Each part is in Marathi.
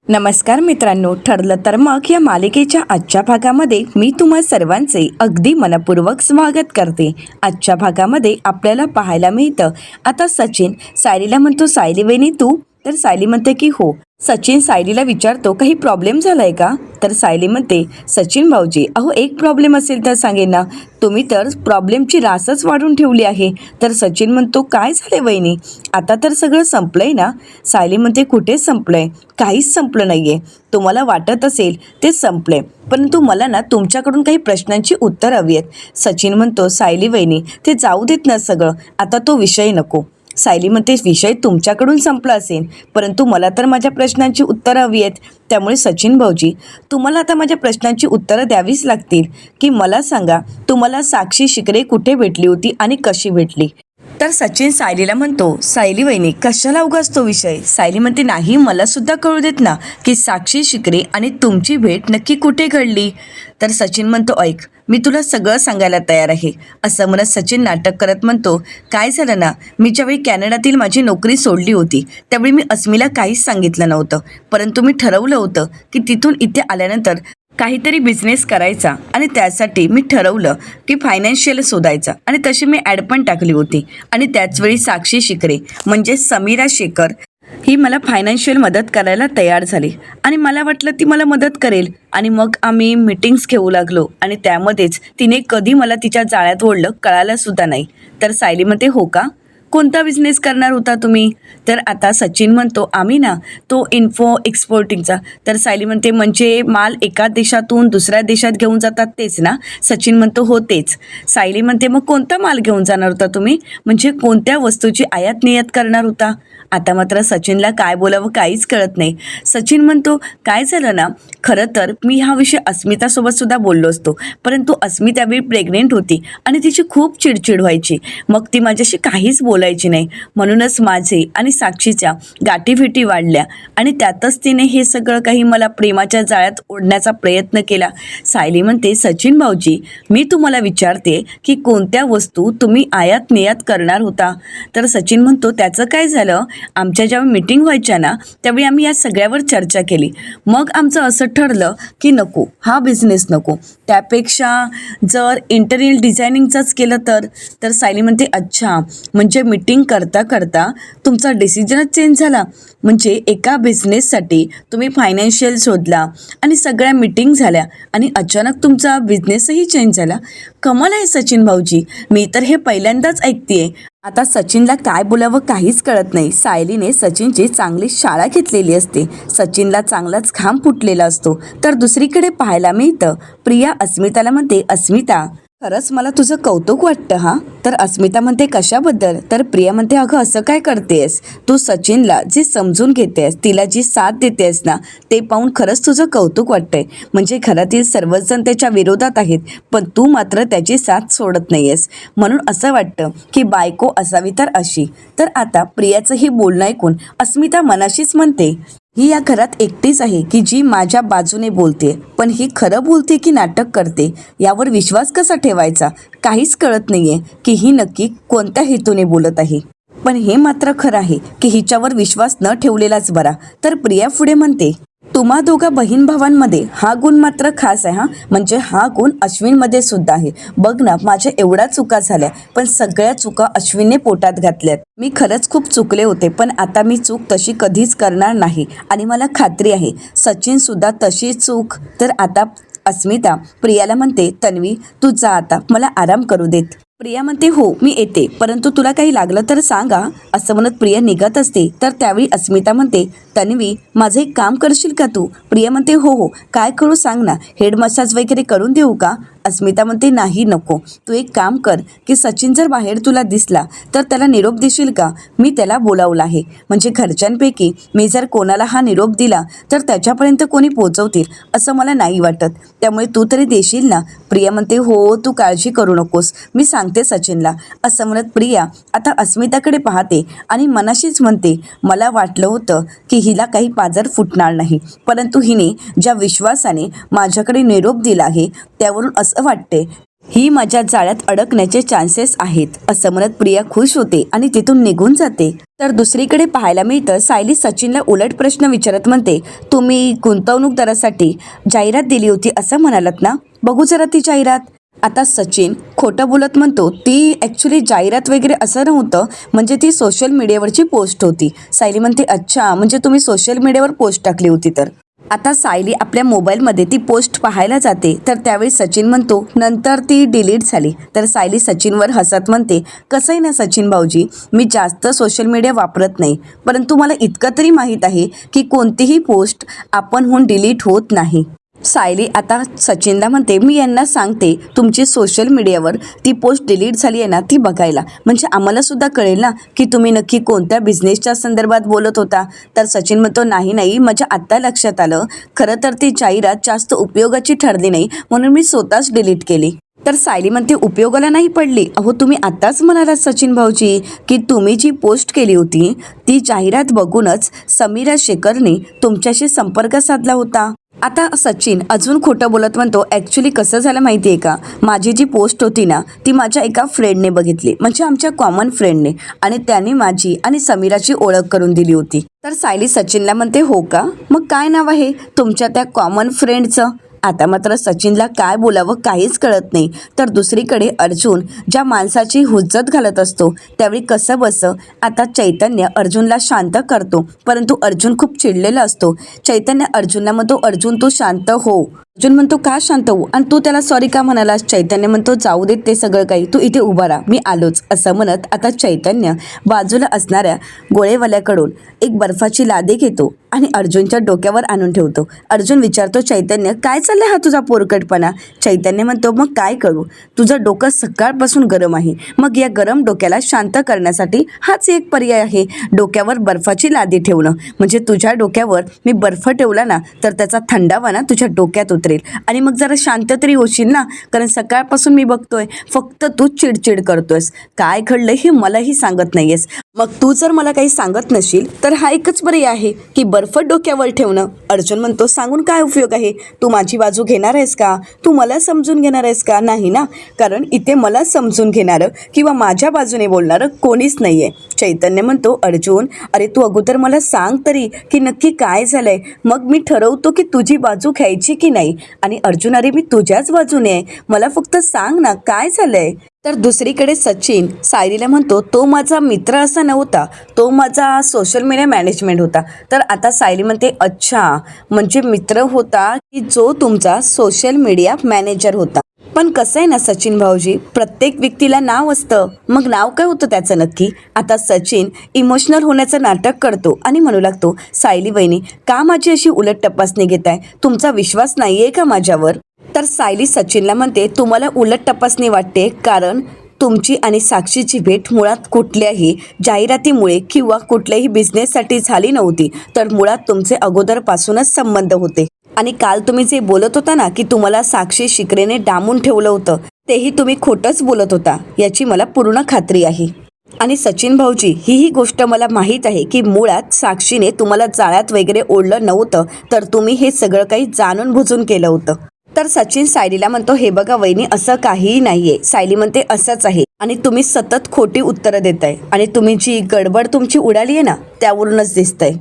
नमस्कार मित्रांनो, ठरलं तर मग या मालिकेच्या आजच्या भागामध्ये मी तुम्हा सर्वांचे अगदी मनपूर्वक स्वागत करते. आजच्या भागामध्ये आपल्याला पाहायला मिळतं, आता सचिन सायलीला म्हणतो, सायली वहिनी तू? तर सायली म्हणते की हो. सचिन सायलीला विचारतो, काही प्रॉब्लेम झालाय का? तर सायली म्हणते, सचिन भाऊजी अहो एक प्रॉब्लेम असेल तर सांगेन ना, तुम्ही तर प्रॉब्लेमची रासच वाढून ठेवली आहे. तर सचिन म्हणतो, काय झाले वहिनी, आता तर सगळं संपलंय ना? सायली म्हणते, कुठे संपलंय, काहीच संपलं नाहीये. तुम्हाला वाटत असेल ते संपले, परंतु मला ना तुमच्याकडून काही प्रश्नांची उत्तर हवी आहेत. सचिन म्हणतो, सायली वहिनी ते जाऊ देत ना सगळं, आता तो विषय नको. सायली म्हणते, विषय तुमच्याकडून संपला असेल, परंतु मला तर माझ्या प्रश्नांची उत्तरं हवी आहेत. त्यामुळे सचिन भाऊजी तुम्हाला आता माझ्या प्रश्नांची उत्तरं द्यावीच लागतील. की मला सांगा, तुम्हाला साक्षी शिकरे कुठे भेटली होती आणि कशी भेटली? तर सचिन सायलीला म्हणतो, सायली वहिनी कशाला उगाच तो विषय? सायली म्हणते, नाही मला सुद्धा कळू देत ना की साक्षी शिकरे आणि तुमची भेट नक्की कुठे घडली? तर सचिन म्हणतो, ऐक मी तुला सगळं सांगायला तयार आहे. असं म्हणत सचिन नाटक करत म्हणतो, काय झालं ना, मी ज्यावेळी कॅनडातील माझी नोकरी सोडली होती त्यावेळी मी अस्मीला काहीच सांगितलं नव्हतं, परंतु मी ठरवलं होतं की तिथून इथे आल्यानंतर काहीतरी बिझनेस करायचा आणि त्यासाठी मी ठरवलं की फायनान्शियल शोधायचा आणि तशी मी ॲड पण टाकली होती. आणि त्याचवेळी साक्षी शिकरे म्हणजे समीरा शेखर ही मला फायनान्शियल मदत करायला तयार झाली आणि मला वाटलं ती मला मदत करेल. आणि मग आम्ही मीटिंग्स घेऊ लागलो आणि त्यामध्येच तिने कधी मला तिच्या जाळ्यात ओढलं कळालं सुद्धा नाही. तर सायली म्हणते, हो का, कोणता बिझनेस करणार होता तुम्ही? तर आता सचिन म्हणतो, आम्ही ना तो इन्फो एक्सपोर्टिंगचा. तर सायली म्हणते, म्हणजे माल एका देशातून दुसऱ्या देशात घेऊन जातात तेच ना? सचिन म्हणतो, हो तेच. सायली म्हणते, मग कोणता माल घेऊन जाणार होता तुम्ही, म्हणजे कोणत्या वस्तूची आयात निर्यात करणार होता? आता मात्र सचिनला काय बोलावं काहीच कळत नाही. सचिन म्हणतो, काय झालं ना, खरं तर मी हा विषय अस्मितासोबत सुद्धा बोललो असतो, परंतु अस्मी त्यावेळी प्रेग्नेंट होती आणि तिची खूप चिडचिड व्हायची, मग ती माझ्याशी काहीच बोलायची नाही. म्हणूनच माझे आणि साक्षीच्या गाठीभेटी वाढल्या आणि त्यातच तिने हे सगळं काही मला प्रेमाच्या जाळ्यात ओढण्याचा प्रयत्न केला. सायली म्हणते, सचिन भाऊजी मी तुम्हाला विचारते की कोणत्या वस्तू तुम्ही आयात निर्यात करणार होता? तर सचिन म्हणतो, त्याचं काय झालं, आमच्या जेव्हा मीटिंग व्हायच्या ना त्यावेळी आम्ही या सगळ्यावर चर्चा केली. मग आमचं असं ठरलं की नको, हा बिझनेस नको, त्यापेक्षा जर इंटेरियर डिझायनिंगचंच केलं तर सायली म्हणते, अच्छा, म्हणजे मीटिंग करता करता तुमचा डिसिजनच चेंज झाला, म्हणजे एका बिझनेससाठी तुम्ही फायनान्शियल शोधला आणि सगळ्या मीटिंग झाल्या आणि अचानक तुमचा बिझनेसही चेंज झाला. कमाल आहे सचिन भाऊजी, मी तर हे पहिल्यांदाच ऐकतेय. आता सचिनला काय बोलावं काहीच कळत नाही. सायलीने सचिनची चांगली शाळा घेतलेली असते, सचिनला चांगलाच घाम फुटलेला असतो. तर दुसरीकडे पाहायला मिळतं, प्रिया अस्मिताला म्हणते, अस्मिता खरंच मला तुझं कौतुक वाटतं हा. तर अस्मिता म्हणते, कशाबद्दल? तर प्रिया म्हणते, अगं असं काय करतेस तू, सचिनला जी समजून घेतेस, तिला जी साथ देतेस ना, ते पाहून खरंच तुझं कौतुक वाटतंय. म्हणजे घरातील सर्वच जण त्याच्या विरोधात आहेत, पण तू मात्र त्याची साथ सोडत नाहीयेस, म्हणून असं वाटतं की बायको असावी तर अशी. तर आता प्रियाचं हे बोलणं ऐकून अस्मिता मनाशीच म्हणते, ही या घरात एकटीच आहे की जी माझ्या बाजूने बोलते, पण ही खरं बोलते की नाटक करते, यावर विश्वास कसा ठेवायचा? काहीच कळत नाहीये की ही नक्की कोणत्या हेतूने बोलत आहे. पण हे मात्र खरं आहे की हिच्यावर विश्वास न ठेवलेलाच बरा. तर प्रिया पुढे म्हणते, तुम्हा दोघा बहीण भावांमध्ये हा गुण मात्र खास आहे हा, म्हणजे हा गुण अश्विनमध्ये सुद्धा आहे. बघ ना, माझ्या एवढ्या चुका झाल्या, पण सगळ्या चुका अश्विनने पोटात घातल्यात. मी खरंच खूप चुकले होते, पण आता मी चूक तशी कधीच करणार नाही आणि मला खात्री आहे सचिन सुद्धा तशी चूक. तर आता अस्मिता प्रियाला म्हणते, तन्वी तू जा आता, मला आराम करू देत. प्रिया म्हणते, हो मी येते, परंतु तुला काही लागलं तर सांगा. असं म्हणत प्रिया निघत असते. तर त्यावेळी अस्मिता म्हणते, तन्वी माझं एक काम करशील का तू? प्रिया म्हणते, हो हो, काय करू सांग ना, हेड मसाज वगैरे करून देऊ का? अस्मिता म्हणते, नाही नको, तू एक काम कर की सचिन जर बाहेर तुला दिसला तर त्याला निरोप देशील का? मी त्याला बोलावलं आहे, म्हणजे घरच्यांपैकी मी जर कोणाला हा निरोप दिला तर त्याच्यापर्यंत कोणी पोचवतील असं मला नाही वाटत, त्यामुळे तू तरी देशील ना? प्रिया म्हणते, हो तू काळजी करू नकोस, मी सांगते सचिनला. असं म्हणत प्रिया आता अस्मिताकडे पाहते आणि मनाशीच म्हणते, मला वाटलं होतं की हिला काही पाजर फुटणार नाही, परंतु हिने ज्या विश्वासाने माझ्याकडे निरोप दिला आहे त्यावरून असं वाटते ही माझ्या जाळ्यात अडकण्याचे चान्सेस आहेत असं म्हणत प्रिया खुश होते आणि तिथून निघून जाते. तर दुसरीकडे पाहायला मिळतं सायली सचिनला उलट प्रश्न विचारत म्हणते, तुम्ही गुंतवणूकदारासाठी जाहिरात दिली होती असं म्हणालात ना, बघू जरा ती जाहिरात. आता सचिन खोटं बोलत म्हणतो, ती ॲक्च्युली जाहिरात वगैरे असं नव्हतं, म्हणजे ती सोशल मीडियावरची पोस्ट होती. सायली म्हणते, अच्छा म्हणजे तुम्ही सोशल मीडियावर पोस्ट टाकली होती तर. आता सायली आपल्या मोबाईलमध्ये ती पोस्ट पाहायला जाते तर त्यावेळी सचिन म्हणतो नंतर ती डिलीट झाली. तर सायली सचिनवर हसत म्हणते, कसं आहे ना सचिन भाऊजी, मी जास्त सोशल मीडिया वापरत नाही, परंतु मला इतकं तरी माहीत आहे की कोणतीही पोस्ट आपणहून डिलीट होत नाही. सायली आता सचिनला म्हणते, मी यांना सांगते तुमची सोशल मीडियावर ती पोस्ट डिलीट झाली आहे ना ती बघायला, म्हणजे आम्हाला सुद्धा कळेल ना की तुम्ही नक्की कोणत्या बिझनेसच्या संदर्भात बोलत होता. तर सचिन म्हणतो, नाही माझ्या आत्ता लक्षात आलं, खरं तर ती जाहिरात जास्त उपयोगाची ठरली नाही म्हणून मी स्वतःच डिलीट केली. तर सायली म्हणते, उपयोगाला नाही पडली, अहो तुम्ही आत्ताच म्हणालात सचिन भाऊजी की तुम्ही जी पोस्ट केली होती ती जाहिरात बघूनच समीरा शेखरने तुमच्याशी संपर्क साधला होता. आता सचिन अजून खोटं बोलत म्हणतो, ॲक्च्युली कसं झालं माहिती आहे का, माझी जी पोस्ट होती ना ती माझ्या एका फ्रेंडने बघितली, म्हणजे आमच्या कॉमन फ्रेंडने, आणि त्याने माझी आणि समीराची ओळख करून दिली होती. तर सायली सचिनला म्हणते, हो का, मग काय नाव आहे तुमच्या त्या कॉमन फ्रेंडचं. आता मात्र सचिनला काय बोलावं काहीच कळत नाही. तर दुसरीकडे अर्जुन ज्या माणसाची हुज्जत घालत असतो त्यावेळी कसं बसं आता चैतन्य अर्जुनला शांत करतो, परंतु अर्जुन खूप चिडलेला असतो. चैतन्य अर्जुनला म्हणतो, अर्जुन तू शांत हो. अर्जुन म्हणतो, का शांत हो, आणि तू त्याला सॉरी का म्हणालास. चैतन्य म्हणतो, जाऊ देत ते सगळं काही, तू इथे उभा राहा, मी आलोच. असं म्हणत आता चैतन्य बाजूला असणाऱ्या गोळेवाल्याकडून एक बर्फाची लादी घेतो आणि अर्जुनच्या डोक्यावर आणून ठेवतो. अर्जुन विचारतो, चैतन्य काय चाललंय हा तुझा पोरकटपणा. चैतन्य म्हणतो, मग काय करू, तुझं डोकं सकाळपासून गरम आहे, मग या गरम डोक्याला शांत करण्यासाठी हाच एक पर्याय आहे, डोक्यावर बर्फाची लादी ठेवणं. म्हणजे तुझ्या डोक्यावर मी बर्फ ठेवला ना तर त्याचा थंडावा ना तुझ्या डोक्यात उतरेल आणि मग जरा शांत तरी होशील ना, कारण सकाळपासून मी बघतोय फक्त तू चिडचिड करतोयस, काय घडलं हे मलाही सांगत नाहीयेस. मग तू जर मला काही सांगत नशील तर हा एकच पर्याय आहे की बर्फ डोक्यावर ठेवणं. अर्जुन म्हणतो, सांगून काय उपयोग आहे, तू माझी बाजू घेणार आहेस का, तू मला समजून घेणार आहेस का. नाही ना, कारण इथे मला समजून घेणारं किंवा माझ्या बाजूने बोलणारं कोणीच नाही आहे. चैतन्य म्हणतो, अर्जुन अरे तू अगोदर मला सांग तरी की नक्की काय झालंय, मग मी ठरवतो की तुझी बाजू घ्यायची की नाही. आणि अर्जुन, अरे मी तुझ्याच बाजूने आहे, मला फक्त सांग ना काय झालंय. तर दुसरीकडे सचिन सायलीला म्हणतो, तो माझा मित्र असा नव्हता, तो माझा सोशल मीडिया मॅनेजमेंट होता. तर आता सायली म्हणते, अच्छा म्हणजे मित्र होता की जो तुमचा सोशल मीडिया मॅनेजर होता. पण कसं आहे ना सचिन भाऊजी, प्रत्येक व्यक्तीला नाव असतं, मग नाव काय होतं त्याचं नक्की. आता सचिन इमोशनल होण्याचं नाटक करतो आणि म्हणू लागतो, सायली वहिनी का माझी अशी उलट तपासणी घेताय, तुमचा विश्वास नाहीये का माझ्यावर. तर सायली सचिनला म्हणते, तुम्हाला उलट तपासणी वाटते कारण तुमची आणि साक्षीची भेट मुळात कुठल्याही जाहिरातीमुळे किंवा कुठल्याही बिझनेससाठी झाली नव्हती, तर मुळात तुमचे अगोदरपासूनच संबंध होते. आणि काल तुम्ही जे बोलत होता ना की तुम्हाला साक्षी शिकरेने डांबून ठेवलं होतं, तेही तुम्ही खोटंच बोलत होता याची मला पूर्ण खात्री आहे. आणि सचिन भाऊजी ही गोष्ट मला माहीत आहे की मुळात साक्षीने तुम्हाला जाळ्यात वगैरे ओढलं नव्हतं, तर तुम्ही हे सगळं काही जाणून बुजून केलं होतं. तर सचिन सायलीला म्हणतो, हे बघा वहिनी असं काहीही नाहीये. सायली म्हणते, असंच आहे आणि तुम्ही सतत खोटी उत्तरं देताय आणि तुम्ही जी गडबड तुमची उडाली आहे ना त्यावरूनच दिसतंय.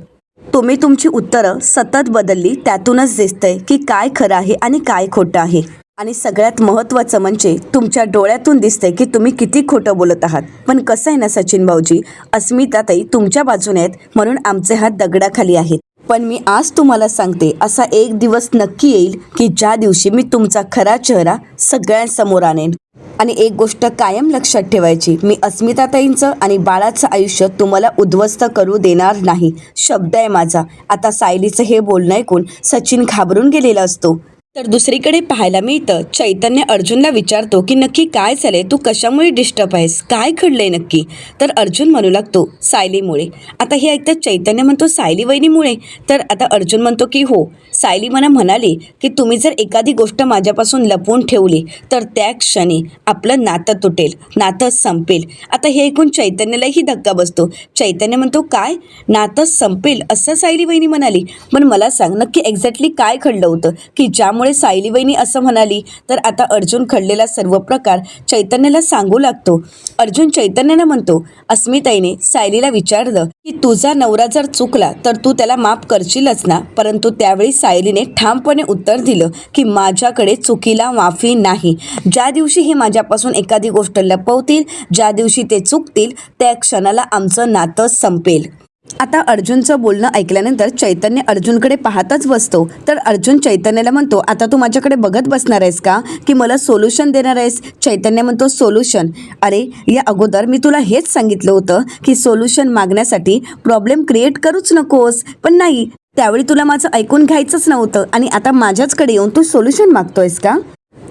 तुम्ही तुमची उत्तरं सतत बदलली त्यातूनच दिसतंय की काय खरं आहे आणि काय खोटं आहे. आणि सगळ्यात महत्त्वाचं म्हणजे तुमच्या डोळ्यातून दिसतंय की तुम्ही किती खोटं बोलत आहात. पण कसं आहे ना सचिन भाऊजी, अस्मिताताई तुमच्या बाजूने आहेत म्हणून आमचे हात दगडाखाली आहेत. पण मी आज तुम्हाला सांगते, असा एक दिवस नक्की येईल की ज्या दिवशी मी तुमचा खरा चेहरा सगळ्यांसमोर आणेन. आणि एक गोष्ट कायम लक्षात ठेवायची, मी अस्मिताताईंचं आणि बाळाचं आयुष्य तुम्हाला उद्ध्वस्त करू देणार नाही, शब्द आहे माझा. आता सायलीचं हे बोलणं ऐकून सचिन घाबरून गेलेला असतो. तर दुसरीकडे पाहायला मिळतं चैतन्य अर्जुनला विचारतो की नक्की काय झालंय, तू कशामुळे डिस्टर्ब आहेस, काय घडलंय नक्की. तर अर्जुन म्हणू लागतो, सायलीमुळे. आता हे ऐकतं चैतन्य म्हणतो, सायली वहिनीमुळे. तर आता अर्जुन म्हणतो की हो, सायली मला म्हणाली की तुम्ही जर एखादी गोष्ट माझ्यापासून लपवून ठेवली तर त्या क्षणी आपलं नातं तुटेल, नातं संपेल. आता हे ऐकून चैतन्यालाही धक्का बसतो. चैतन्य म्हणतो, काय नातं संपेल असं सायली वहिनी म्हणाली, पण मला सांग नक्की एक्झॅक्टली काय घडलं होतं की ज्यामुळे त्यामुळे सायली वहिनी असं म्हणाली. तर आता अर्जुन घडलेला सर्व प्रकार चैतन्याला सांगू लागतो. अर्जुन चैतन्याला म्हणतो, अस्मिताईने सायलीला विचारलं की तुझा नवरा जर चुकला तर तू त्याला माफ करशीलच ना. परंतु त्यावेळी सायलीने ठामपणे उत्तर दिलं की माझ्याकडे चुकीला माफी नाही. ज्या दिवशी हे माझ्यापासून एखादी गोष्ट लपवतील, ज्या दिवशी ते चुकतील, त्या क्षणाला आमचं नातं संपेल. आता अर्जुनचं बोलणं ऐकल्यानंतर चैतन्य अर्जुनकडे पाहतच बसतो. तर अर्जुन चैतन्याला म्हणतो, आता तू माझ्याकडे बघत बसणार आहेस का की मला सोल्युशन देणार आहेस? चैतन्य म्हणतो, सोल्युशन? अरे या अगोदर मी तुला हेच सांगितलं होतं की सोल्युशन मागण्यासाठी प्रॉब्लेम क्रिएट करूच नकोस. पण नाही, त्यावेळी तुला माझं ऐकून घ्यायचंच नव्हतं आणि आता माझ्याचकडे येऊन तू सोल्युशन मागतोयस का?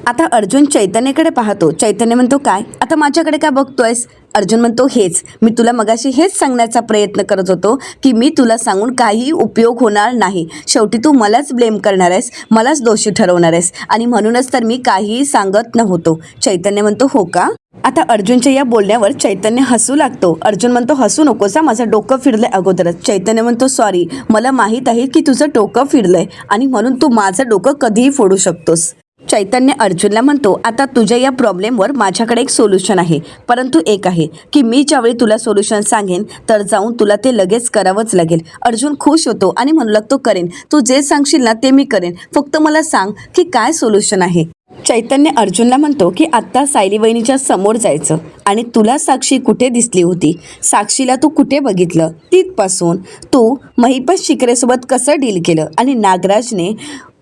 आता अर्जुन चैतन्याकडे पाहतो. चैतन्य म्हणतो, काय आता माझ्याकडे का बघतोयस? अर्जुन म्हणतो, हेच मी तुला मगाशी हेच सांगण्याचा प्रयत्न करत होतो की मी तुला सांगून काही उपयोग होणार नाही. शेवटी तू मलाच ब्लेम करणार आहेस, मलाच दोषी ठरवणार आहेस आणि म्हणूनच तर मी काहीही सांगत नव्हतो. चैतन्य म्हणतो, हो का? आता अर्जुनच्या या बोलण्यावर चैतन्य हसू लागतो. अर्जुन म्हणतो, हसू नकोस, माझं डोकं फिरलंय अगोदरच. चैतन्य म्हणतो, सॉरी, मला माहीत आहे की तुझं डोकं फिरलंय आणि म्हणून तू माझं डोकं कधीही फोडू शकतोस. चैतन्य अर्जुनला म्हणतो, आता तुझ्या या प्रॉब्लेमवर माझ्याकडे एक सोल्युशन आहे. परंतु एक आहे की मी ज्यावेळी तुला सोल्युशन सांगेन तर जाऊन तुला ते लगेच करावंच लागेल. अर्जुन खुश होतो आणि म्हणू लागतो, करेन, तू जे सांगशील ना ते मी करेन, फक्त मला सांग की काय सोल्युशन आहे. चैतन्य अर्जुनला म्हणतो की आत्ता सायली वहिनीच्या समोर जायचं आणि तुला साक्षी कुठे दिसली होती, साक्षीला तू कुठे बघितलं, तिथपासून तू महिपत शिकरेसोबत कसं डील केलं आणि नागराजने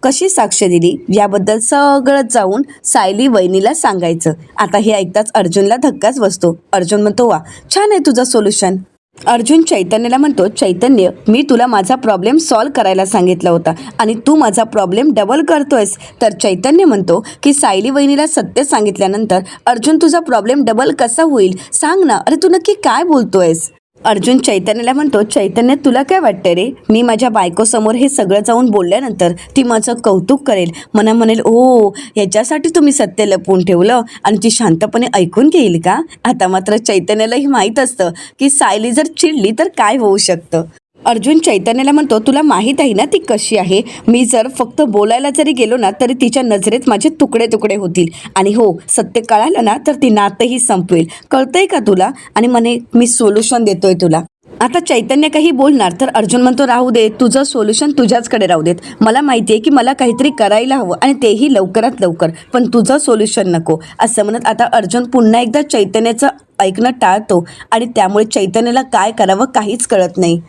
कशी साक्ष दिली याबद्दल सगळं जाऊन सायली वहिनीला सांगायचं. आता हे ऐकताच अर्जुनला धक्काच बसतो. अर्जुन म्हणतो, वा, छान आहे तुझं सोल्युशन. अर्जुन चैतन्याला म्हणतो, चैतन्य, मी तुला माझा प्रॉब्लेम सॉल्व्ह करायला सांगितला होता आणि तू माझा प्रॉब्लेम डबल करतोयस. तर चैतन्य म्हणतो की सायली वहिनीला सत्य सांगितल्यानंतर अर्जुन तुझा प्रॉब्लेम डबल कसा होईल सांग ना. अरे तू नक्की काय बोलतोयस? अर्जुन चैतन्याला म्हणतो, चैतन्य, तुला काय वाटतं रे? मी माझ्या बायकोसमोर हे सगळं जाऊन बोलल्यानंतर ती माझं कौतुक करेल, मना म्हणेल, ओ, याच्यासाठी तुम्ही सत्य लपवून ठेवलं आणि ती शांतपणे ऐकून घेईल का? आता मात्र चैतन्यालाही माहीत असतं की सायली जर चिडली तर काय होऊ शकतं. अर्जुन चैतन्याला म्हणतो, तुला माहीत आहे ना ती कशी आहे. मी जर फक्त बोलायला जरी गेलो ना तरी तिच्या नजरेत माझे तुकडे तुकडे होतील आणि हो, सत्य कळालं ना तर ती नातंही संपवेल. कळतंय का तुला? आणि म्हणे, मी सोल्युशन देतोय तुला. आता चैतन्य काही बोलणार तर अर्जुन म्हणतो, राहू दे, तुझं सोल्युशन तुझ्याचकडे राहू देत. मला माहिती आहे की मला काहीतरी करायला हवं आणि तेही लवकरात लवकर, पण तुझं सोल्युशन नको. असं म्हणत आता अर्जुन पुन्हा एकदा चैतन्याचं ऐकणं टाळतो आणि त्यामुळे चैतन्याला काय करावं काहीच कळत नाही.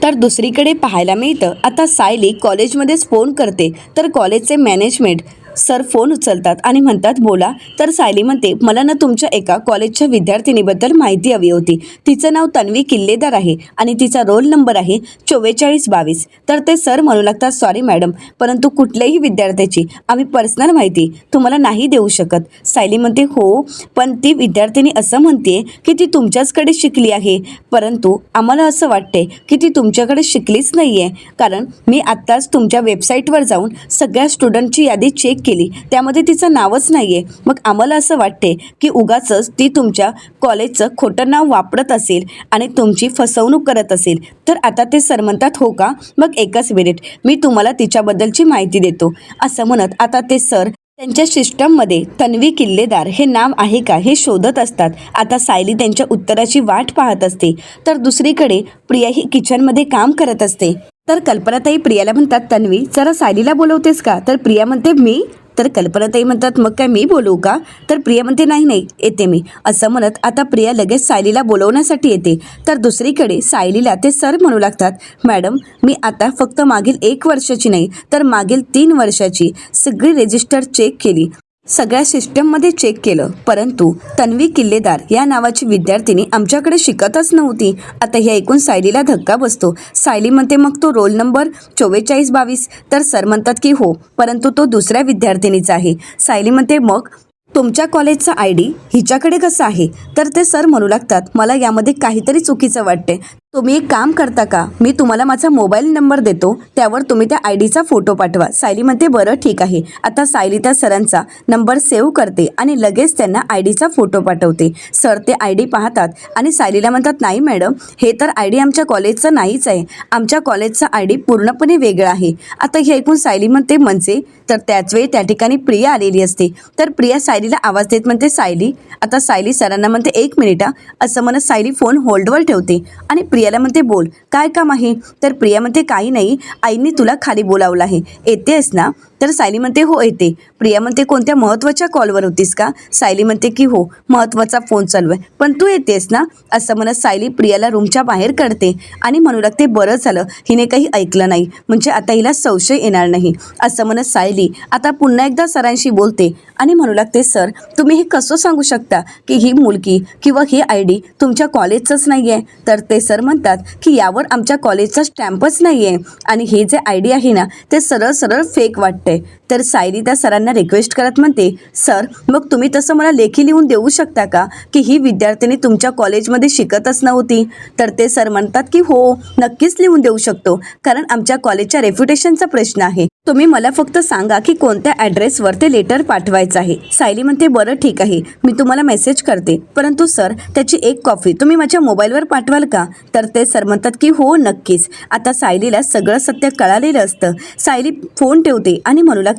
तर दुसरीकडे पाहायला मिळतं, आता सायली कॉलेजमध्येच फोन करते. तर कॉलेजचे मॅनेजमेंट सर फोन उचलतात आणि म्हणतात, बोला. तर सायली म्हणते, मला ना तुमच्या एका कॉलेजच्या विद्यार्थिनीबद्दल माहिती हवी होती. तिचं नाव तन्वी किल्लेदार आहे आणि तिचा रोल नंबर आहे 4422. तर ते सर म्हणू लागतात, सॉरी मॅडम, परंतु कुठल्याही विद्यार्थ्याची आम्ही पर्सनल माहिती तुम्हाला नाही देऊ शकत. सायली म्हणते, हो, पण ती विद्यार्थिनी असं म्हणते की ती तुमच्याचकडे शिकली आहे, परंतु आम्हाला असं वाटते की ती तुमच्याकडे शिकलीच नाही आहे, कारण मी आत्ताच तुमच्या वेबसाईटवर जाऊन सगळ्या स्टुडंटची यादी चेक केली, त्यामध्ये तिचं नावच नाही आहे. मग आम्हाला असं वाटते की उगाचच ती तुमच्या कॉलेजचं खोटं नाव वापरत असेल आणि तुमची फसवणूक करत असेल. तर आता ते सर म्हणतात, हो का, मग एकच मिनिट, मी तुम्हाला तिच्याबद्दलची माहिती देतो. असं म्हणत आता ते सर त्यांच्या सिस्टममध्ये तन्वी किल्लेदार हे नाव आहे का हे शोधत असतात. आता सायली त्यांच्या उत्तराची वाट पाहत असते. तर दुसरीकडे प्रिया ही किचनमध्ये काम करत असते. तर कल्पनाताई प्रियाला म्हणतात, तन्वी, जरा सायलीला बोलवतेस का? तर प्रिया म्हणते, मी? तर कल्पनाताई म्हणतात, मग काय मी बोलवू का? तर प्रिया म्हणते, नाही नाही, येते मी. असं म्हणत आता प्रिया लगेच सायलीला बोलवण्यासाठी येते. तर दुसरीकडे सायलीला ते सर म्हणू लागतात, मॅडम, मी आता फक्त मागील 1 वर्षाची नाही तर मागील 3 वर्षाची सगळी रजिस्टर चेक केली, सगळ्या सिस्टममध्ये चेक केलं, परंतु तन्वी किल्लेदार या नावाची विद्यार्थिनी आमच्याकडे शिकतच नव्हती. आता हे ऐकून सायलीला धक्का बसतो. सायली म्हणते, मग तो रोल नंबर 4422? तर सर म्हणतात की हो, परंतु तो दुसऱ्या विद्यार्थिनीचा आहे. सायली म्हणते, मग तुमच्या कॉलेजचा ID हिच्याकडे कसा आहे? तर ते सर म्हणू लागतात, मला यामध्ये काहीतरी चुकीचं वाटते. तुम्ही एक काम करता का, मी तुम्हाला माझा मोबाईल नंबर देतो, त्यावर तुम्ही त्या आय डीचा फोटो पाठवा. सायली म्हणते बरं ठीक आहे. आता सायली त्या सरांचा नंबर सेव्ह करते आणि लगेच त्यांना आय डीचा फोटो पाठवते. सर ते आय डी पाहतात आणि सायलीला म्हणतात नाही मॅडम, हे तर आय डी आमच्या कॉलेजचं नाहीच आहे, आमच्या कॉलेजचा आय डी पूर्णपणे वेगळा आहे. आता हे ऐकून सायली म्हणते म्हणजे, तर त्याच वेळी त्या ठिकाणी प्रिया आलेली असते. तर प्रिया सायलीला आवाज देत म्हणते सायली. आता सायली सरांना म्हणते 1 मिनिट असं म्हणत सायली फोन होल्डवर ठेवते आणि प्रियाला म्हणते बोल, काय काम आहे. तर प्रिया म्हणते काही नाही, आईने तुला खाली बोलावलं आहे, येतेस ना. तर सायली म्हणते हो येते. प्रिया म्हणते कोणत्या महत्त्वाच्या कॉलवर होतीस का. सायली म्हणते की हो, महत्त्वाचा फोन चालू आहे, पण तू येतेस ना. असं म्हणत सायली प्रियाला रूमच्या बाहेर काढते आणि म्हणू लागते बरं झालं हिने काही ऐकलं नाही, म्हणजे आता हिला संशय येणार नाही. असं म्हणत सायली आता पुन्हा एकदा सरांशी बोलते आणि म्हणू लागते सर, तुम्ही हे कसं सांगू शकता की ही मुलगी किंवा ही आय डी तुमच्या कॉलेजचंच नाही आहे. तर ते सर म्हणतात की यावर आमच्या कॉलेजचा स्टॅम्पच नाही आहे आणि हे जे आय डी आहे ना ते सरळ सरळ फेक वाटते. तर सायली त्या सरांना रिक्वेस्ट करत म्हणते सर, मग तुम्ही तसं मला लेखी लिहून देऊ शकता का की ही विद्यार्थिनी तुमच्या कॉलेजमध्ये शिकतच नव्हती. तर ते सर म्हणतात की हो नक्कीच लिहून देऊ शकतो, कारण आमच्या कॉलेजच्या रेप्युटेशनचा प्रश्न आहे. तुम्ही मला फक्त सांगा की कोणत्या ॲड्रेसवर ते लेटर पाठवायचं आहे. सायली म्हणते बरं ठीक आहे, मी तुम्हाला मेसेज करते, परंतु सर त्याची एक कॉपी तुम्ही माझ्या मोबाईलवर पाठवाल का. तर ते सर म्हणतात की हो नक्कीच. आता सायलीला सगळं सत्य कळालेलं असतं. सायली फोन ठेवते आणि म्हणू लागते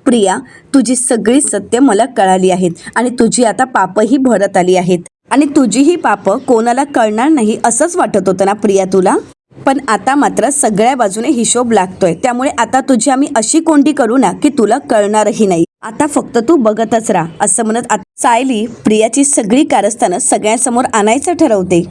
प्रिया, तुझी सगळी सत्य मला कळाली आहेत आणि तुझी आता पापही भरत आली आहेत आणि तुझी ही पापं कोणाला कळणार नाही असंच वाटत होतं ना प्रिया तुला. पण आता मात्र सगळ्या बाजूने हिशोब लागतोय, त्यामुळे आता तुझी आम्ही अशी कोंडी करू ना की तुला कळणारही नाही. आता फक्त तू बघतच राहा. असं म्हणत सायली प्रियाची सगळी कारस्थानं सगळ्यांसमोर आणायचं ठरवते.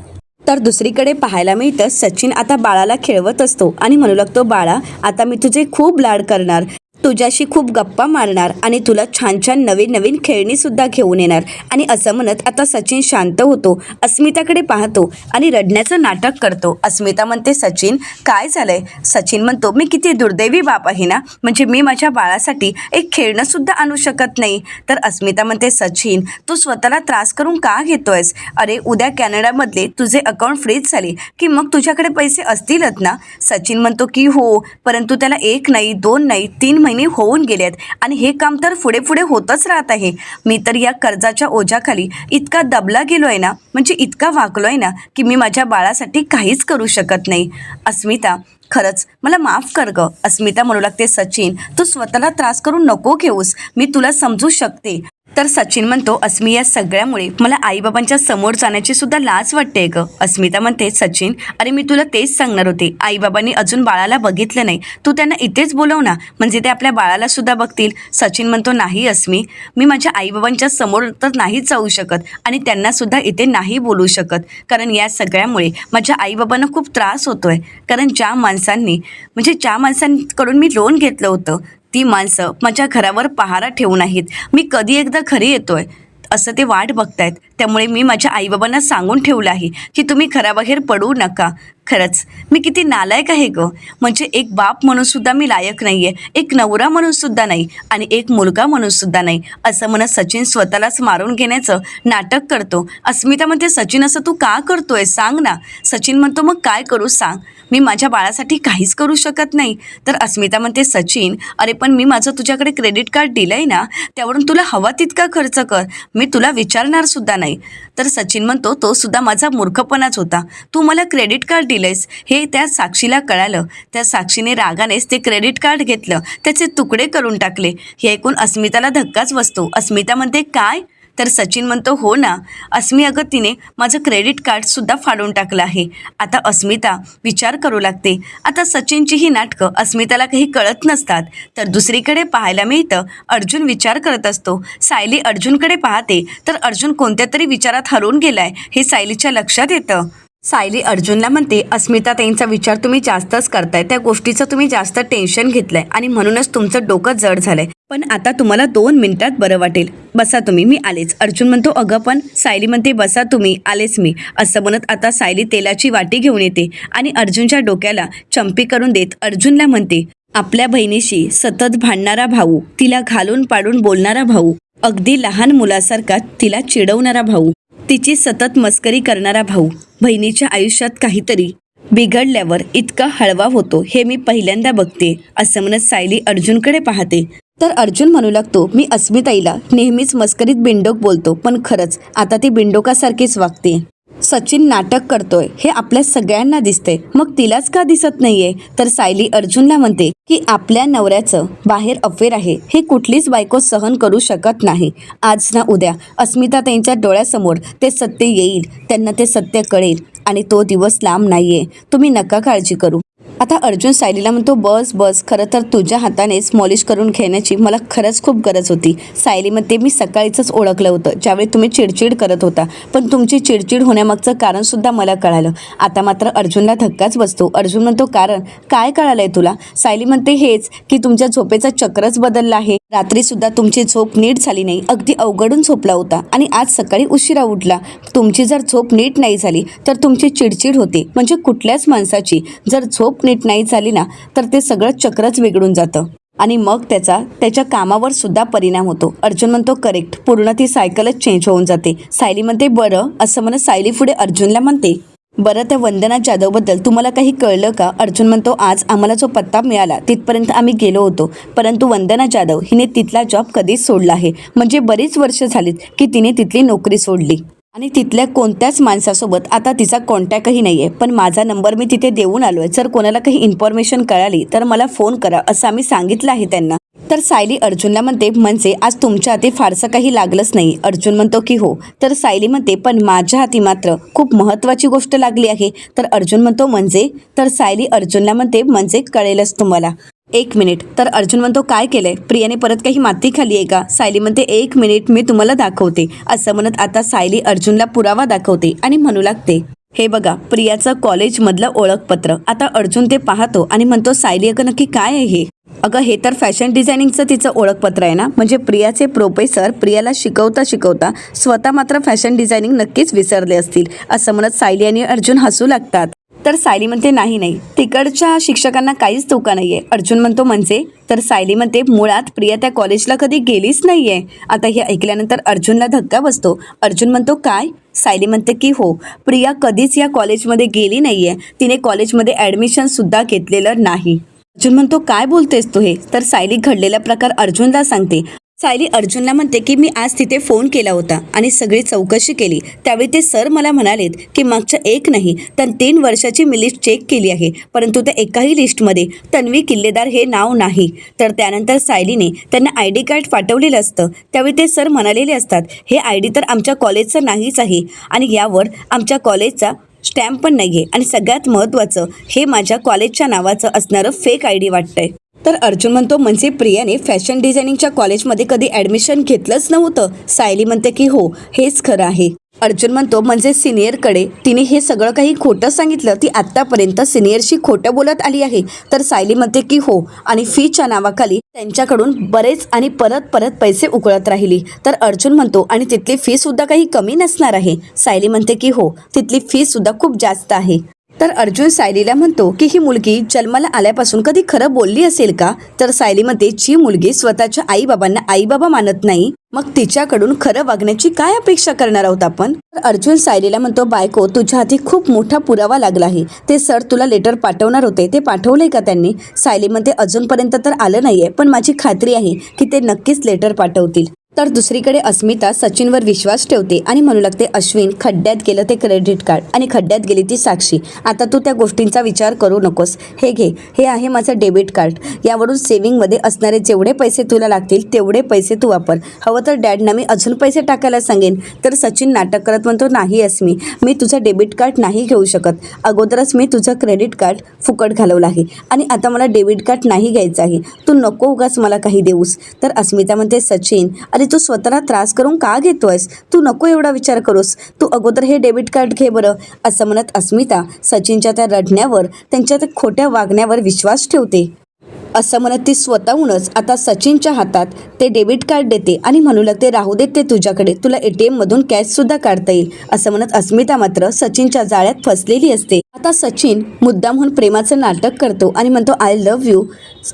तर दुसरीकडे पाहायला मिळतं सचिन आता बाळाला खेळवत असतो आणि म्हणू लागतो बाळा, आता मी तुझे खूप लाड करणार, तुझ्याशी खूप गप्पा मारणार आणि तुला छान छान नवीन नवीन खेळणी सुद्धा घेऊन येणार. आणि असं म्हणत आता सचिन शांत होतो, अस्मिताकडे पाहतो आणि रडण्याचं नाटक करतो. अस्मिता म्हणते सचिन काय झालंय. सचिन म्हणतो मी किती दुर्दैवी बाप आहे ना, म्हणजे मी माझ्या बाळासाठी एक खेळणं सुद्धा आणू शकत नाही. तर अस्मिता म्हणते सचिन तू स्वतःला त्रास करून का घेतोयस. अरे उद्या कॅनडामधले तुझे अकाउंट फ्रीज झाले की मग तुझ्याकडे पैसे असतीलच ना. सचिन म्हणतो की हो, परंतु त्याला 1 नाही 2 नाही 3 महिने होऊन गेलेत आणि हे काम तर पुढे पुढे होतच राहत आहे. मी तर या कर्जाच्या ओझ्याखाली इतका दबला गेलोय ना, म्हणजे इतका वाकलोय ना की मी माझ्या बाळासाठी काहीच करू शकत नाही. अस्मिता खरंच मला माफ कर ग. अस्मिता म्हणू लागते सचिन तू स्वतःला त्रास करून नको घेऊस, मी तुला समजू शकते. तर सचिन म्हणतो अस्मी या सगळ्यामुळे मला आईबाबांच्या समोर जाण्याची सुद्धा लाज वाटते ग. अस्मिता म्हणते सचिन अरे मी तुला तेच सांगणार होते, आईबाबांनी अजून बाळाला बघितलं नाही, तू त्यांना इथेच बोलव ना, म्हणजे ते आपल्या बाळाला सुद्धा बघतील. सचिन म्हणतो नाही अस्मी, मी माझ्या आईबाबांच्या समोर तर नाहीच जाऊ शकत आणि त्यांना सुद्धा इथे नाही बोलू शकत, कारण या सगळ्यामुळे माझ्या आईबाबांना खूप त्रास होतोय. कारण ज्या माणसांकडून मी लोन घेतलं होतं ती माणसं माझ्या घरावर पहारा ठेवून आहेत, मी कधी एकदा घरी येतोय असं ते वाट बघतायत. त्यामुळे मी माझ्या आईबाबांना सांगून ठेवलं आहे की तुम्ही घराबाहेर पडू नका. खरंच मी किती नालायक आहे ग, म्हणजे एक बाप म्हणून सुद्धा मी लायक नाही आहे, एक नवरा म्हणून सुद्धा नाही आणि एक मुलगा म्हणून सुद्धा नाही. असं म्हणत सचिन स्वतःलाच मारून घेण्याचं नाटक करतो. अस्मिता म्हणते सचिन असं तू का करतोय सांग ना. सचिन म्हणतो मग काय करू सांग, मी माझ्या बाळासाठी काहीच करू शकत नाही. तर अस्मिता म्हणते सचिन अरे पण मी माझं तुझ्याकडे क्रेडिट कार्ड दिलं आहे ना, त्यावरून तुला हवा तितका खर्च कर, मी तुला विचारणार सुद्धा नाही. तर सचिन म्हणतो तो सुद्धा माझा मूर्खपणाच होता, तू मला क्रेडिट कार्ड दिलंयस हे त्या साक्षीला कळालं, त्या साक्षीने रागानेच ते क्रेडिट कार्ड घेतलं, त्याचे तुकडे करून टाकले. हे ऐकून अस्मिताला धक्काच बसतो. अस्मिता म्हणते काय. तर सचिन म्हणतो हो ना अस्मी, अगं तिने माझं क्रेडिट कार्डसुद्धा फाडून टाकलं आहे. आता अस्मिता विचार करू लागते. आता सचिनची ही नाटकं अस्मिताला काही कळत नसतात. तर दुसरीकडे पाहायला मिळतं अर्जुन विचार करत असतो. सायली अर्जुनकडे पाहते तर अर्जुन कोणत्या तरी विचारात हरवून गेलाय हे सायलीच्या लक्षात येतं. सायली अर्जुनला म्हणते अस्मिता ताईंचा विचार तुम्ही जास्तच करताय, त्या गोष्टीचं तुम्ही जास्त टेन्शन घेतलंय आणि म्हणूनच तुमचं डोकं जड झालंय, पण आता तुम्हाला 2 मिनिटात बरं वाटेल, बसा तुम्ही, मी आलेच. अर्जुन म्हणतो अगं पण. सायली म्हणते बसा तुम्ही, आलेच मी. असं म्हणत आता सायली तेलाची वाटी घेऊन येते आणि अर्जुनच्या डोक्याला चंपी करून देत अर्जुनला म्हणते आपल्या बहिणीशी सतत भांडणारा भाऊ, तिला घालून पाडून बोलणारा भाऊ, अगदी लहान मुलासारखा तिला चिडवणारा भाऊ, तिची सतत मस्करी करणारा भाऊ, बहिणीच्या आयुष्यात काहीतरी बिघडल्यावर इतका हळवा होतो हे मी पहिल्यांदा बघते, असं म्हणत सायली अर्जुनकडे पाहते. तर अर्जुन म्हणू लागतो, मी अस्मिताईला नेहमीच मस्करीत बिंडोक बोलतो, पण खरंच आता ती बिंडोकासारखीच वागते. सचिन नाटक करतोय हे आपल्या सगळ्यांना दिसतंय, मग तिलाच का दिसत नाहीये? तर सायली अर्जुनला म्हणते की आपल्या नवऱ्याचं बाहेर अफेअर आहे हे कुठलीच बायको सहन करू शकत नाही. आज ना उद्या अस्मिता त्यांच्या डोळ्यासमोर ते सत्य येईल, त्यांना ते सत्य कळेल आणि तो दिवस लांब नाहीये. तुम्ही नका काळजी करू. आता अर्जुन सायलीला म्हणतो, बस बस, खरं तर तुझ्या हातानेच मॉलिश करून घेण्याची मला खरंच खूप गरज होती. सायली म्हणते, मी सकाळीच ओळखलं होतं ज्यावेळी तुम्ही चिडचिड करत होता, पण तुमची चिडचिड होण्यामागचं कारण सुद्धा मला कळालं. आता मात्र अर्जुनला धक्काच बसतो. अर्जुन म्हणतो, कारण काय कळालंय तुला? सायली म्हणते, हेच की तुमच्या झोपेचा चक्रच बदलला आहे. रात्री सुद्धा तुमची झोप नीट झाली नाही, अगदी अवघडून झोपला होता आणि आज सकाळी उशिरा उठला. तुमची जर झोप नीट नाही झाली तर तुमची चिडचिड होते. म्हणजे कुठल्याच माणसाची जर झोप नीट नाही झाली ना तर ते सगळं चक्रच बिघडून जातं आणि मग त्याच्या कामावर सुद्धा परिणाम होतो. अर्जुन म्हणतो, करेक्ट, पूर्ण ती सायकलच चेंज होऊन जाते. सायली म्हणते, बरं, असं म्हणत सायली पुढे अर्जुनला म्हणते, बरं, त्या वंदना जाधवबद्दल तुम्हाला काही कळलं का? अर्जुन म्हणतो, आज आम्हाला जो पत्ता मिळाला तिथपर्यंत आम्ही गेलो होतो, परंतु वंदना जाधव हिने तिथला जॉब कधीच सोडला आहे. म्हणजे बरीच वर्ष झालीत की तिने तिथली नोकरी सोडली आणि तिथल्या कोणत्याच माणसासोबत आता तिचा कॉन्टॅक्टही नाही आहे. पण माझा नंबर मी तिथे देऊन आलो आहे, जर कोणाला काही इन्फॉर्मेशन कळाली तर मला फोन करा असं आम्ही सांगितलं आहे त्यांना. तर सायली अर्जुनला म्हणते, म्हणजे आज तुमच्या हाती फारसं काही लागलंच नाही? अर्जुन म्हणतो की हो. तर सायली म्हणते, पण माझ्या हाती मात्र खूप महत्त्वाची गोष्ट लागली आहे. तर अर्जुन म्हणतो, म्हणजे? तर सायली अर्जुनला म्हणते, म्हणजे कळेलच तुम्हाला. 1 मिनिट. तर अर्जुन म्हणतो, काय केलंय? प्रियाने परत काही माती खाली आहे का? सायली म्हणते, 1 मिनिट, मी तुम्हाला दाखवते. असं म्हणत आता सायली अर्जुनला पुरावा दाखवते आणि म्हणू लागते, हे बघा, प्रियाचं कॉलेजमधलं ओळखपत्र. आता अर्जुन ते पाहतो आणि म्हणतो, सायली अगं नक्की काय आहे हे? अगं हे तर फॅशन डिझायनिंगचं तिचं ओळखपत्र आहे ना. म्हणजे प्रियाचे प्रोफेसर प्रियाला शिकवता शिकवता स्वतः मात्र फॅशन डिझायनिंग नक्कीच विसरले असतील. असं म्हणत सायली आणि अर्जुन हसू लागतात. तर सायली म्हणते, नाही नाही, तिकडच्या शिक्षकांना काहीच धोका नाहीये. अर्जुन म्हणतो, म्हणजे? तर सायली म्हणते, मुळात प्रिया त्या कॉलेजला कधी गेलीच नाहीये. आता हे ऐकल्यानंतर अर्जुनला धक्का बसतो. अर्जुन म्हणतो, काय? सायली म्हणते की हो, प्रिया कधीच या कॉलेजमध्ये गेली नाहीये. तिने कॉलेजमध्ये ॲडमिशन सुद्धा घेतलेलं नाही. अर्जुन म्हणतो, काय बोलतेस तू हे? तर सायली घडलेला प्रकार अर्जुनला सांगते. सायली अर्जुनला म्हणते की मी आज तिथे फोन केला होता आणि सगळी चौकशी केली. त्यावेळी ते सर मला म्हणालेत की मागच्या 1 नाही तर 3 वर्षाची मी लिस्ट चेक केली आहे, परंतु त्या एकाही लिस्टमध्ये तन्वी किल्लेदार हे नाव नाही. तर त्यानंतर सायलीने त्यांना ID कार्ड पाठवलेलं असतं. त्यावेळी ते सर म्हणालेले असतात, हे ID तर आमच्या कॉलेजचं नाहीच आहे आणि यावर आमच्या कॉलेजचा स्टॅम्प पण नाही आहे आणि सगळ्यात महत्त्वाचं, हे माझ्या कॉलेजच्या नावाचं असणारं फेक ID वाटतंय. तर अर्जुन म्हणतो, म्हणजे प्रियाने फॅशन डिझायनिंगच्या कॉलेजमध्ये कधी ॲडमिशन घेतलंच नव्हतं? सायली म्हणते की हो, हेच खरं आहे. अर्जुन म्हणतो, म्हणजे सिनियरकडे तिने हे सगळं काही खोटं सांगितलं? ती आत्तापर्यंत सिनियरशी खोटं बोलत आली आहे? तर सायली म्हणते की हो, आणि फीच्या नावाखाली त्यांच्याकडून बरेच आणि परत परत पैसे उकळत राहिली. तर अर्जुन म्हणतो, आणि तिथली फीसुद्धा काही कमी नसणार आहे? सायली म्हणते की हो, तिथली फीसुद्धा खूप जास्त आहे. तर अर्जुन सायलीला म्हणतो की ही मुलगी जन्माला आल्यापासून कधी खरं बोलली असेल का? तर सायली म्हणते, जी मुलगी स्वतःच्या आईबाबांना आईबाबा मानत नाही, मग तिच्याकडून खरं वागण्याची काय अपेक्षा करणार आहोत आपण? तर अर्जुन सायलीला म्हणतो, बायको, तुझ्या हाती खूप मोठा पुरावा लागला आहे. ते सर तुला लेटर पाठवणार होते, ते पाठवलंय का त्यांनी? सायली म्हणते, अजूनपर्यंत तर आलं नाहीये, पण माझी खात्री आहे की ते नक्कीच लेटर पाठवतील. तर दुसरीकडे अस्मिता सचिनवर विश्वास ठेवते आणि म्हणू लागते, अश्विन, खड्ड्यात गेलं ते क्रेडिट कार्ड आणि खड्ड्यात गेली ती साक्षी. आता तू त्या गोष्टींचा विचार करू नकोस. हे घे, हे आहे माझं डेबिट कार्ड. यावरून सेव्हिंगमध्ये असणारे जेवढे पैसे तुला लागतील तेवढे पैसे तू वापर. हवं तर डॅडना मी अजून पैसे टाकायला सांगेन. तर सचिन नाटक करत म्हणतो, नाही अस्मी, मी तुझं डेबिट कार्ड नाही घेऊ शकत. अगोदरच मी तुझं क्रेडिट कार्ड फुकट घालवलं आहे आणि आता मला डेबिट कार्ड नाही घ्यायचं आहे. तू नको उगाच मला काही देऊस. तर अस्मिता म्हणते, सचिन, अरे तू स्वतःला त्रास करून का घेतोयस? तू नको एवढा विचार करूस. तू अगोदर हे डेबिट कार्ड घे बरं. असं म्हणत अस्मिता सचिनच्या त्या रडण्यावर, त्यांच्या त्या खोट्या वागण्यावर विश्वास ठेवते. असं म्हणत ती स्वतःहूनच आता सचिनच्या हातात ते डेबिट कार्ड देते आणि म्हणू लागते, राहू देत ते तुझ्याकडे, तुला ATM मधून कॅशसुद्धा काढता येईल. असं म्हणत अस्मिता मात्र सचिनच्या जाळ्यात फसलेली असते. आता सचिन मुद्दामहून प्रेमाचं नाटक करतो आणि म्हणतो, आय लव्ह यू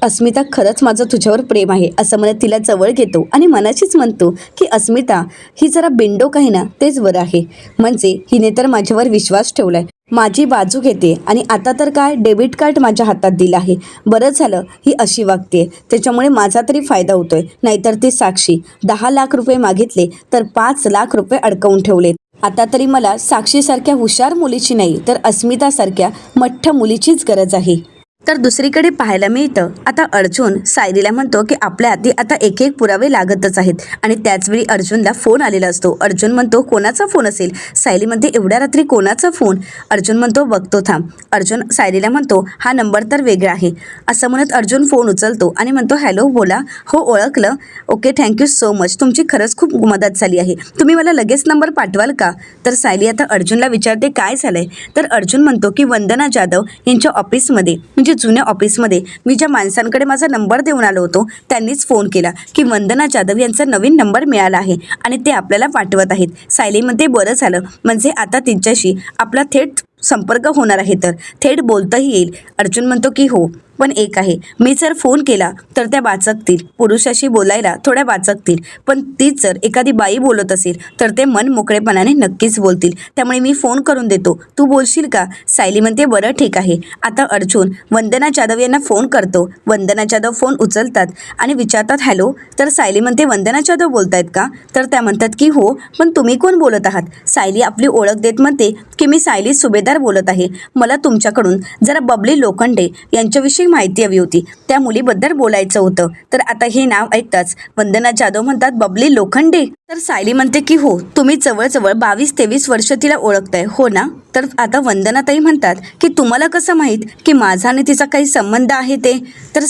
अस्मिता, खरंच माझं तुझ्यावर प्रेम आहे. असं म्हणत तिला जवळ घेतो आणि मनाशीच म्हणतो की अस्मिता ही जरा बिंडोक आहे ना, तेच बरं आहे. म्हणजे हिने तर माझ्यावर विश्वास ठेवलाय. माझी बाजू घेते आणि आता तर काय डेबिट कार्ड माझ्या हातात दिलं आहे. बरं झालं ही अशी वागते, त्याच्यामुळे माझा तरी फायदा होतोय. नाहीतर ती साक्षी 10 लाख रुपये मागितले तर 5 लाख रुपये अडकवून ठेवलेत. आता तरी मला साक्षीसारख्या हुशार मुलीची नाही तर अस्मितासारख्या मठ्ठ मुलीचीच गरज आहे. तर दुसरीकडे पाहायला मिळतं आता अर्जुन सायलीला म्हणतो की आपल्या हाती आता एक एक पुरावे लागतच आहेत आणि त्याचवेळी अर्जुनला फोन आलेला असतो. अर्जुन म्हणतो कोणाचा फोन असेल? सायली म्हणते एवढ्या रात्री कोणाचा फोन? अर्जुन म्हणतो बघतो थांब. अर्जुन सायलीला म्हणतो हा नंबर तर वेगळा आहे. असं म्हणत अर्जुन फोन उचलतो आणि म्हणतो हॅलो बोला. हो ओळखलं. ओके थँक्यू सो मच, तुमची खरंच खूप मदत झाली आहे. तुम्ही मला लगेच नंबर पाठवाल का? तर सायली आता अर्जुनला विचारते काय झालंय? तर अर्जुन म्हणतो की वंदना जाधव यांच्या ऑफिसमध्ये म्हणजे जुन्या ऑफिसमध्ये मी ज्या माणसांकडे माझा नंबर देऊन आलो होतो त्यांनीच फोन केला की वंदना जाधव यांचा नवीन नंबर मिळाला आहे आणि ते आपल्याला पाठवत आहेत. सायली म्हणते बरं झालं, म्हणजे आता त्यांच्याशी आपला थेट संपर्क होणार आहे, तर थेट बोलताही येईल. अर्जुन म्हणतो की हो, पण एक आहे, मी जर फोन केला तर त्या वाचकतील, पुरुषाशी बोलायला थोड्या वाचकतील, पण तीच जर एखादी बाई बोलत असेल तर ते मन मोकळेपणाने नक्कीच बोलतील. त्यामुळे मी फोन करून देतो, तू बोलशील का? सायली म्हणते बरं ठीक आहे. आता अर्जुन वंदना जाधव यांना फोन करतो. वंदना जाधव फोन उचलतात आणि विचारतात हॅलो. तर सायली म्हणते वंदना जाधव बोलतायत का? तर त्या म्हणतात की हो, पण तुम्ही कोण बोलत आहात? सायली आपली ओळख देत म्हणते की मी सायली सुभेदार बोलत आहे. मला तुमच्याकडून जरा बबली लोखंडे यांच्याविषयी माहिती हवी होती, त्या मुलीबद्दल बोलायचं होतं. तर आता हे नाव ऐकताच वंदना जाधव म्हणतात बबली लोखंडे? तर सायली म्हणते की हो, तुम्ही जवळजवळ 22-23 वर्ष तिला ओळखताय हो ना? तर आता वंदनाताई म्हणतात की तुम्हाला कसं माहीत की माझा आणि तिचा काही संबंध आहे ते? तर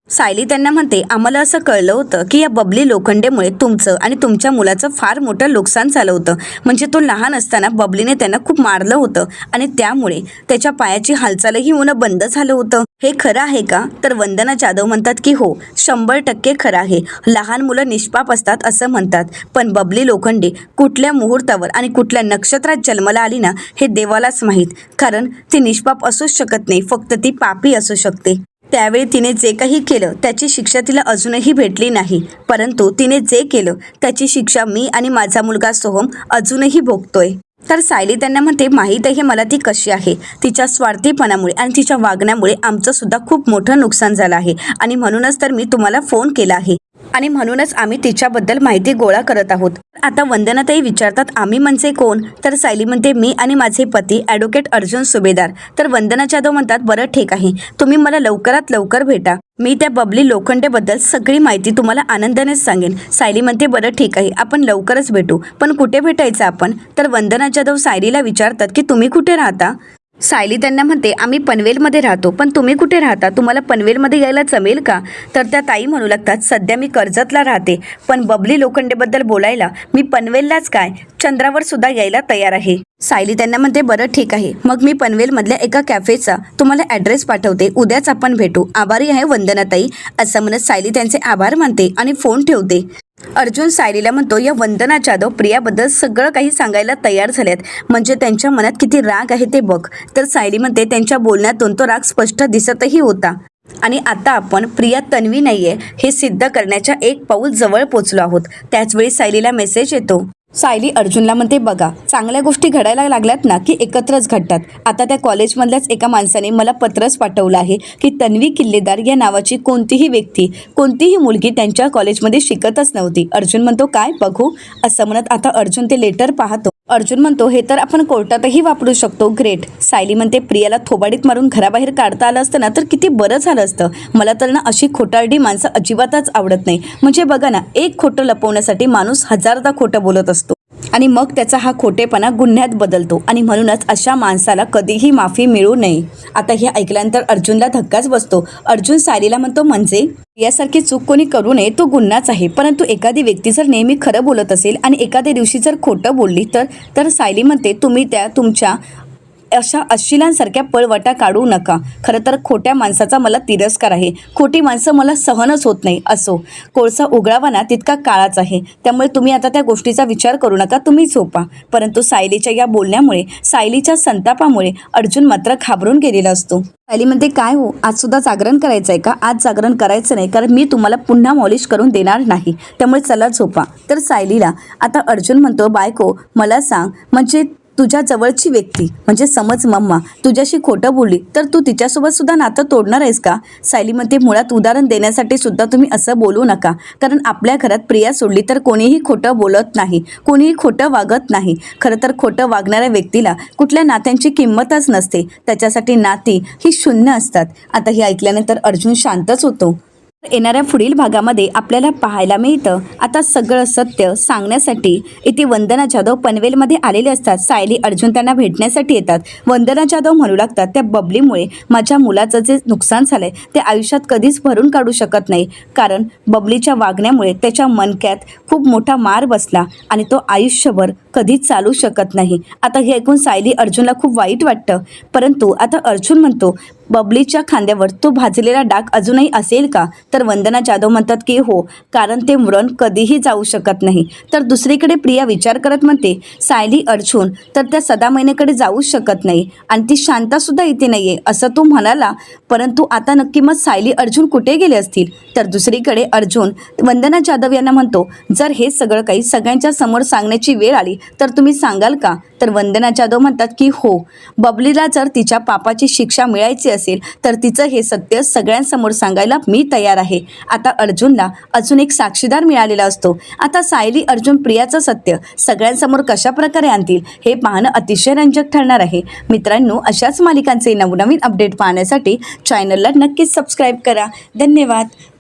सायली त्यांना म्हणते आम्हाला असं कळलं होतं की या बबली लोखंडेमुळे तुमचं आणि तुमच्या मुलाचं फार मोठं नुकसान झालं होतं. म्हणजे तो लहान असताना बबलीने त्यांना खूप मारलं होतं आणि त्यामुळे त्याच्या पायाची हालचालही होणं बंद झालं होतं. हे खरं आहे का? तर वंदना जाधव म्हणतात की हो, 100% खरं आहे. लहान मुलं निष्पाप असतात असं म्हणतात, पण बबली लोखंडे कुठल्या मुहूर्तावर आणि कुठल्या नक्षत्रात जन्माला आली ना हे देवालाच माहीत. कारण ती निष्पाप असूच शकत नाही, फक्त ती पापी असू शकते. त्यावेळी तिने जे काही केलं त्याची शिक्षा तिला अजूनही भेटली नाही, परंतु तिने जे केलं त्याची शिक्षा मी आणि माझा मुलगा सोहम अजूनही भोगतोय. तर सायली त्यांना म्हणते माहीत आहे मला ती कशी आहे. तिच्या स्वार्थीपणामुळे आणि तिच्या वागण्यामुळे आमचं सुद्धा खूप मोठं नुकसान झालं आहे आणि म्हणूनच तर मी तुम्हाला फोन केला आहे आणि म्हणूनच आम्ही तिच्याबद्दल माहिती गोळा करत आहोत. आता वंदनाताई विचारतात आम्ही म्हणजे कोण? तर सायली म्हणते मी आणि माझे पती ॲडव्होकेट अर्जुन सुभेदार. तर वंदना जाधव म्हणतात बरं ठीक आहे, तुम्ही मला लवकरात लवकर भेटा, मी त्या बबली लोखंडेबद्दल सगळी माहिती तुम्हाला आनंदानेच सांगेन. सायली म्हणते बरं ठीक आहे, आपण लवकरच भेटू, पण कुठे भेटायचं आपण? तर वंदना जाधव सायलीला विचारतात की तुम्ही कुठे राहता? सायली त्यांना म्हणते आम्ही पनवेलमध्ये राहतो, पण तुम्ही कुठे राहता? तुम्हाला पनवेलमध्ये यायला जमेल का? तर त्या ताई म्हणू लागतात सध्या मी कर्जतला राहते, पण बबली लोखंडेबद्दल बोलायला मी पनवेललाच काय चंद्रावर सुद्धा यायला तयार आहे. सायली त्यांना म्हणते बरं ठीक आहे, मग मी पनवेलमधल्या एका कॅफेचा तुम्हाला ॲड्रेस पाठवते, उद्याच आपण भेटू. आभारी आहे वंदनाताई. असं म्हणत सायली त्यांचे आभार मानते आणि फोन ठेवते. अर्जुन सायलीला म्हणतो या वंदना जाधव प्रियाबद्दल सगळं काही सांगायला तयार झाल्यात, म्हणजे त्यांच्या मनात किती राग आहे ते बघ. तर सायली म्हणते त्यांच्या बोलण्यातून तो राग स्पष्ट दिसतही होता आणि आता आपण प्रिया तन्वी नाहीये हे सिद्ध करण्याच्या एक पाऊल जवळ पोचलो आहोत. त्याचवेळी सायलीला मेसेज येतो. सायली अर्जुनला म्हणते बघा, चांगल्या गोष्टी घडायला लागल्यात ना की एकत्रच घडतात. आता त्या कॉलेजमधल्याच एका माणसाने मला पत्रच पाठवलं आहे की तन्वी किल्लेदार या नावाची कोणतीही व्यक्ती, कोणतीही मुलगी त्यांच्या कॉलेजमध्ये शिकतच नव्हती. अर्जुन म्हणतो काय बघू? असं म्हणत आता अर्जुन ते लेटर पाहतो. अर्जुन म्हणतो हे तर आपण कोर्टातही वापरू शकतो. ग्रेट. सायली म्हणते प्रियाला थोबाडीत मारून घराबाहेर काढता आलं असतं ना तर किती बरं झालं असतं. मला तर ना अशी खोटारडी माणसं अजिबातच आवडत नाही. म्हणजे बघा ना, एक खोटं लपवण्यासाठी माणूस हजारदा खोटं बोलत असतो आणि मग त्याचा हा खोटेपणा गुन्ह्यात बदलतो आणि म्हणूनच अशा माणसाला कधीही माफी मिळू नये. आता हे ऐकल्यानंतर अर्जुनला धक्काच बसतो. अर्जुन सायलीला म्हणतो म्हणजे यासारखी चूक कोणी करू नये, तो गुन्हाच आहे, परंतु एखादी व्यक्ती जर नेहमी खरं बोलत असेल आणि एखाद्या दिवशी जर खोटं बोलली तर सायली म्हणते तुम्ही तुमच्या अशा अश्लीलांसारख्या पळवटा काढू नका. खरं तर खोट्या माणसाचा मला तिरस्कार आहे. खोटी माणसं मला सहनच होत नाही. असो, कोळसा उघडावा ना तितका काळाच आहे, त्यामुळे तुम्ही आता त्या गोष्टीचा विचार करू नका, तुम्ही झोपा. परंतु सायलीच्या या बोलण्यामुळे, सायलीच्या संतापामुळे अर्जुन मात्र घाबरून गेलेला असतो. सायली म्हणते काय हो, आज सुद्धा जागरण करायचं आहे का? आज जागरण करायचं नाही, कारण मी तुम्हाला पुन्हा मॉलिश करून देणार नाही, त्यामुळे चला झोपा. तर सायलीला आता अर्जुन म्हणतो बायको मला सांग, म्हणजे तुझ्या जवळची व्यक्ती म्हणजे समज मम्मा तुझ्याशी खोटं बोलली तर तू तिच्यासोबत सुद्धा नातं तोडणार आहेस का? सायली म्हणते, मुळात उदाहरण देण्यासाठी सुद्धा तुम्ही असं बोलू नका, कारण आपल्या घरात प्रिया सोडली तर कोणीही खोटं बोलत नाही, कोणीही खोटं वागत नाही. खरं तर खोटं वागणाऱ्या व्यक्तीला कुठल्या नात्यांची किंमतच नसते, त्याच्यासाठी नाती ही शून्य असतात. आता हे ऐकल्यानंतर अर्जुन शांतच होतो. येणाऱ्या पुढील भागामध्ये आपल्याला पाहायला मिळतं आता सगळं सत्य सांगण्यासाठी इथे वंदना जाधव पनवेलमध्ये आलेले असतात. सायली अर्जुन त्यांना भेटण्यासाठी येतात. वंदना जाधव म्हणू लागतात, त्या बबलीमुळे माझ्या मुलाचं जे नुकसान झालंय ते आयुष्यात कधीच भरून काढू शकत नाही, कारण बबलीच्या वागण्यामुळे त्याच्या मनक्यात खूप मोठा मार बसला आणि तो आयुष्यभर कधीच चालू शकत नाही. आता हे ऐकून सायली अर्जुनला खूप वाईट वाटतं, परंतु आता अर्जुन म्हणतो, बबलीच्या खांद्यावर तो भाजलेला डाग अजूनही असेल का? तर वंदना जाधव म्हणतात की हो, कारण ते मरण कधीही जाऊ शकत नाही. तर दुसरीकडे प्रिया विचार करत म्हणते, सायली अर्जुन तर त्या सदामयनेकडे जाऊच शकत नाही आणि ती शांतासुद्धा इथे नाही आहे असं तो म्हणाला, परंतु आता नक्की मग सायली अर्जुन कुठे गेले असतील? तर दुसरीकडे अर्जुन वंदना जाधव यांना म्हणतो, जर हे सगळं काही सगळ्यांच्या समोर सांगण्याची वेळ आली तर तुम्ही सांगाल का? तर वंदना जाधव म्हणतात की हो, बबलीला जर तिच्या पापाची शिक्षा मिळायची असेल तर तिचं हे सत्य सगळ्यांसमोर सांगायला मी तयार आहे. आता अर्जुनला अजून एक साक्षीदार मिळालेला असतो. आता सायली अर्जुन प्रियाचं सत्य सगळ्यांसमोर कशा प्रकारे आणतील हे पाहणं अतिशय रंजक ठरणार आहे. मित्रांनो, अशाच मालिकांचे नवनवीन अपडेट पाहण्यासाठी चॅनलला नक्कीच सबस्क्राईब करा. धन्यवाद.